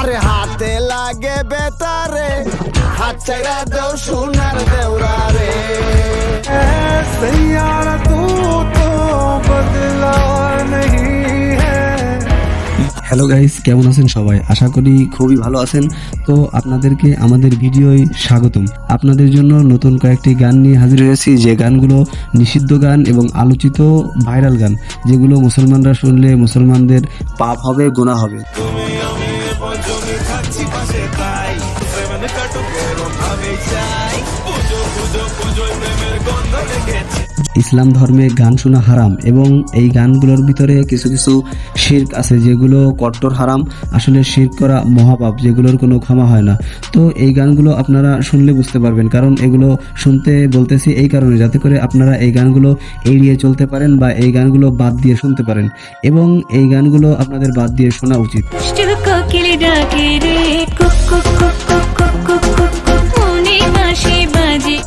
আরে হাতে লাগে বেতারে হাত চাইরা দেও সোনার দেওরা রে সৈয়ারা তু তো বদলা नहीं है। হ্যালো গাইস, কেমন আছেন সবাই? আশা করি খুবই ভালো আছেন। তো আপনাদেরকে আমাদের ভিডিওয় স্বাগতম। আপনাদের জন্য নতুন কয়েকটি গান নিয়ে হাজির হয়েছি, যে গানগুলো নিষিদ্ধ গান এবং আলোচিত ভাইরাল গান, যেগুলো মুসলমানরা শুনলে মুসলমানদের পাপ হবে, গুনাহ হবে। ইসলাম ধর্মে গান শোনা হারাম এবং এই গানগুলোর ভিতরে কিছু কিছু শিরক আছে যেগুলো কট্টর হারাম। আসলে শিরক করা মহাপাপ, যেগুলোর কোনো ক্ষমা হয় না। তো এই গানগুলো আপনারা শুনলে বুঝতে পারবেন, কারণ এগুলো শুনতে বলতেছি এই কারণে, যাতে করে আপনারা এই গানগুলো এড়িয়ে চলতে পারেন বা এই গানগুলো বাদ দিয়ে শুনতে পারেন, এবং এই গানগুলো আপনাদের বাদ দিয়ে শোনা উচিত।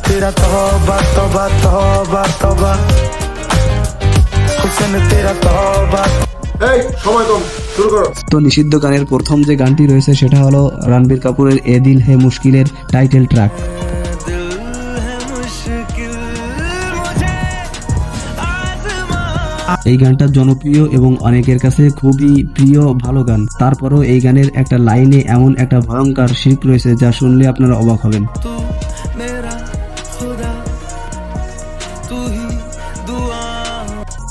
तेरा तौबा तौबा तौबा तौबा हुस्न तेरा तौबा। এই সময় কম, শুরু করো। তো নিষিদ্ধ গানের প্রথম যে গানটি রয়েছে সেটা হলো রণবীর কাপুরের এ দিল হে মুশকিলের টাইটেল ট্র্যাক। এই গানটা জনপ্রিয় এবং অনেকের কাছে খুবই প্রিয় ভালো গান। তারপরও এই গানের একটা লাইনে এমন একটা ভয়ঙ্কর শিরক রয়েছে যা শুনলে আপনারা অবাক হবেন।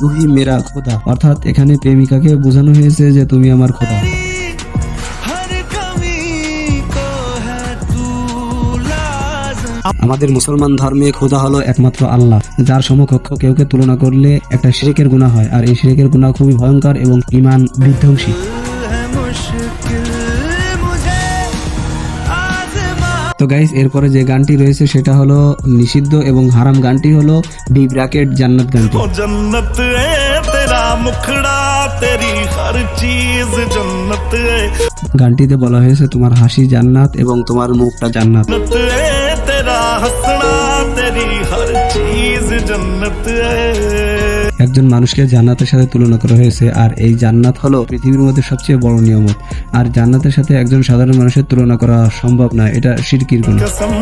তুহি মেরা খোদা, অর্থাৎ এখানে প্রেমিকাকে বোঝানো হয়েছে যে তুমি আমার খোদা। আমাদের মুসলমান ধর্মে খোদা হলো একমাত্র আল্লাহ, যার সমকক্ষ কেউকে তুলনা করলে একটা শিরকের গুনাহ হয়, আর এই শিরকের গুনাহ খুবই ভয়ঙ্কর এবং ঈমান বিধ্বংসী। তো গাইস, এরপরে যে গানটি রয়েছে সেটা হলো নিষিদ্ধ এবং হারাম গানটি হলো বি ব্র্যাকেট জান্নাত গানটি। जन्नत है तेरा मुखड़ा तेरी हर चीज जन्नत है। গানটিতে বলা হয়েছে তোমার হাসি জান্নাত এবং তোমার মুখটা জান্নাত। जन्नत है तेरा हंसना तेरी हर चीज जन्नत है। একজন মানুষকে জান্নাতের সাথে তুলনা করা হয়েছে, আর এই জান্নাত হলো পৃথিবীর মধ্যে সবচেয়ে বড় নিয়ামত, আর জান্নাতের সাথে একজন সাধারণ মানুষের তুলনা করা সম্ভব না, এটা শিরকির গুনাহ। कसम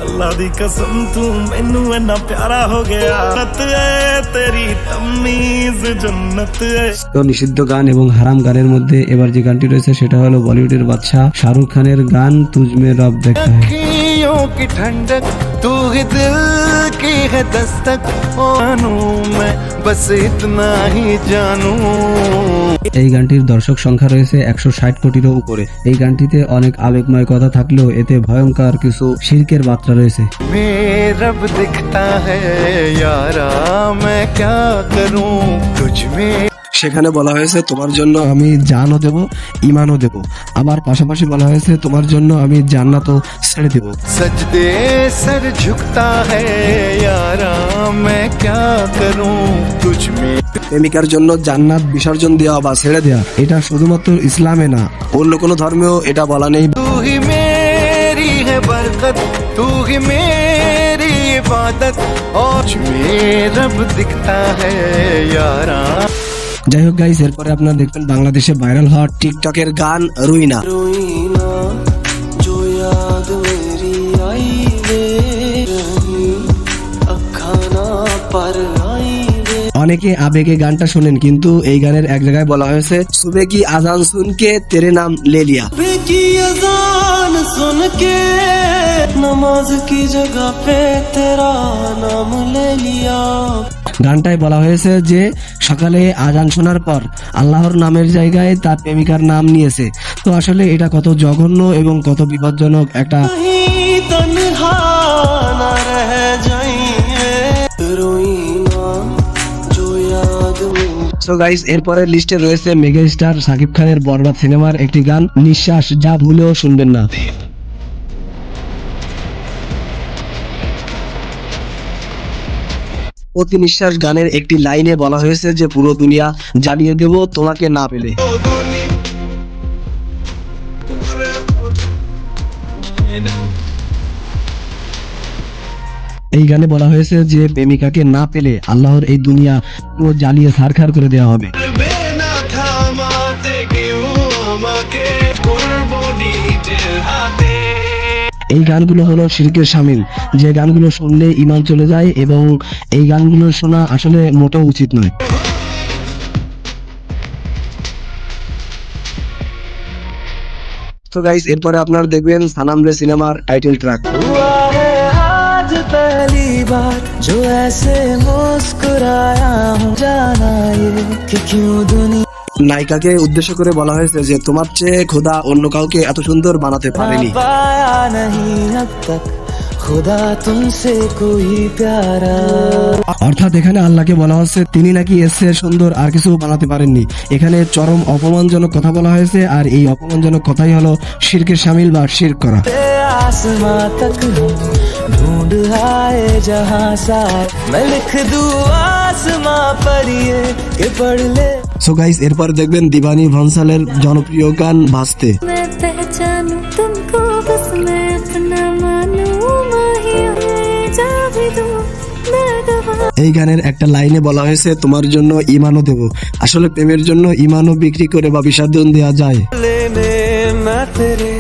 अल्लाह दी कसम तू मैनू इन्ना प्यारा हो गया। जन्नत है तेरी तमीज जन्नत है। তো নিষিদ্ধ গান এবং হারাম গানের মধ্যে এবার যে গানটি রয়েছে সেটা হলো বলিউডের বাদশা শাহরুখ খানের গান তুজমে রব দেখা হ্যায়। अखियों की ठंडक तू ही दिल की है दस्तक ओ जानू मैं बस इतना ही जानू। এই গানটির দর্শক সংখ্যা রয়েছে 160 কোটিরও উপরে। এই গানটিতে অনেক আবেগময় কথা থাকলেও এতে ভয়ঙ্কর কিছু শিরকের বার্তা রয়েছে। मेरा रब दिखता है यारा मैं क्या करूं तुझ में। সেখানে বলা হয়েছে তোমার জন্য আমি জানও দেব, ঈমানও দেব, আবার পাশাপাশি বলা হয়েছে তোমার জন্য আমি জান্নাতও ছেড়ে দেব। सजदे सर झुकता है यारा मैं क्या करूं तुझ में। প্রেমিকার জন্য জান্নাত বিসর্জন দেওয়া বা ছেড়ে দেওয়া, এটা শুধুমাত্র ইসলামে না, অন্য কোনো ধর্মেও এটা বলা নেই। तू ही मेरी है बरकत तू ही मेरी इबादत और में रब दिखता है यारा। যাই হোক গাইস, এরপরে আপনারা দেখবেন বাংলাদেশে ভাইরাল হওয়া টিকটকের গান রুইনা। रोईना जो याद मेरी आई वे रही अखा ना पर आई वे। অনেকে আবেগে গানটা শোনেন, কিন্তু এই গানের এক জায়গায় বলা হয়েছে সুবে কি আজান শুনকে তেরে নাম লে লিয়া। सुबह की अजान सुन के नमाज की जगह पे तेरा नाम ले लिया। গানটায় বলা হয়েছে যে সকালে আজান শোনার পর আল্লাহর নামের জায়গায় তার প্রেমিকার নাম নিয়েছে। তো আসলে এটা কত জঘন্য এবং কত বিপজ্জনক একটা। कहीं तन्हा ना रह जाइए रोईना जो याद में। সো গাইস, এরপরের লিস্টে রয়েছে মেগা স্টার শাকিব খানের বরবাদ সিনেমার একটি গান নিঃশ্বাস, যা ভুলেও শুনবেন না। প্রতি নিঃশ্বাস গানের একটি লাইনে বলা হয়েছে যে পুরো দুনিয়া জ্বালিয়ে দেব তোমাকে না পেলে। এই গানে বলা হয়েছে যে প্রেমিকাকে না পেলে আল্লাহর এই দুনিয়া পুরো জ্বালিয়ে ছারখার করে দেওয়া হবে। बेना था माते क्यों আমাকে করবো এই গানগুলো হলো শিরকের শামিল, যে গানগুলো শুনলে ঈমান চলে যায় এবং এই গানগুলো শোনা আসলে মোটেও উচিত নয়। তো গাইস, এরপরে আপনারা দেখবেন সানাম রে সিনেমার টাইটেল ট্র্যাক। हुआ है आज पहली बार जो ऐसे मुस्कुराया हूँ, जाना ये कि क्यों दुनिया নায়িকাকে উদ্দেশ্য করে বলা হয়েছে যে তোমার চেয়ে খোদা অন্য কাউকে এত সুন্দর বানাতে পারেনি। पाया नहीं अब तक खुदा तुमसे कोई प्यारा। অর্থাৎ এখানে আল্লাহকে বলা হচ্ছে তিনি নাকি এর চেয়ে সুন্দর আর কিছু বানাতে পারেননি। এখানে চরম অপমানজনক কথা বলা হয়েছে, আর এই অপমানজনক কথাই হলো শিরকের শামিল বা শিরক করা। आसमां तक हम ढूंढ आए जहां सा, मैं लिख दूं आसमां पर ये कि पढ़ ले। সো গাইস, এরপর দেখবেন দিবানী ভনসালের জনপ্রিয় গান ভাসতে। मैं पहचानूं तुमको, बस मैं अपना मानूं, माहिया मैं जा भी दूं, मैं गवा। এই গানের একটা লাইনে বলা হয়েছে তোমার জন্য ঈমানও দেব। আসলে প্রেমের জন্য ঈমানও বিক্রি করে বা বিসর্জন দেওয়া যায়। लेने मैं तेरे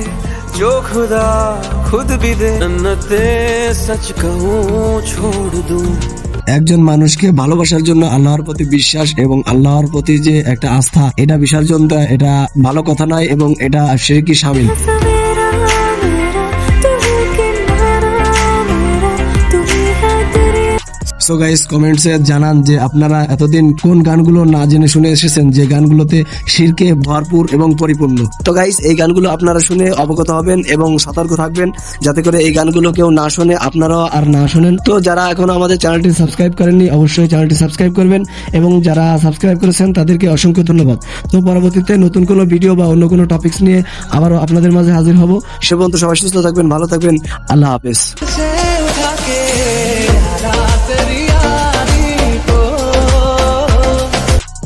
जो खुदा खुद भी दे, जन्नते सच कहूँ छोड़ दूं। একজন মানুষকে ভালোবাসার জন্য আল্লাহর প্রতি বিশ্বাস এবং আল্লাহর প্রতি যে একটা আস্থা, এটা বিসর্জন দেয়, এটা ভালো কথা নয় এবং এটা শিরকি শামিল। सवेरा मेरा तू ही किनारा मेरा, तू ही है दरिया। সো গাইস, কমেন্টসে জানান যে আপনারা এতদিন কোন গানগুলো না জেনে শুনে এসেছেন, যে গানগুলোতে শিরকে ভরপুর এবং পরিপূর্ণ। তো গাইস, এই গানগুলো আপনারা শুনে অবগত হবেন এবং সতর্ক থাকবেন যাতে করে এই গানগুলো কেউ না শুনে, আপনারাও আর না শোনেন। তো যারা এখনো আমাদের চ্যানেলটি সাবস্ক্রাইব করেননি, অবশ্যই চ্যানেলটি সাবস্ক্রাইব করবেন এবং যারা সাবস্ক্রাইব করেছেন তাদেরকে অসংখ্য ধন্যবাদ। তো পরবর্তীতে নতুন কোনো ভিডিও বা অন্য কোনো টপিকস নিয়ে আবারও আপনাদের মাঝে হাজির হব। সে পর্যন্ত সবাই সুস্থ থাকবেন, ভালো থাকবেন, আল্লাহ হাফেজ। से उठा के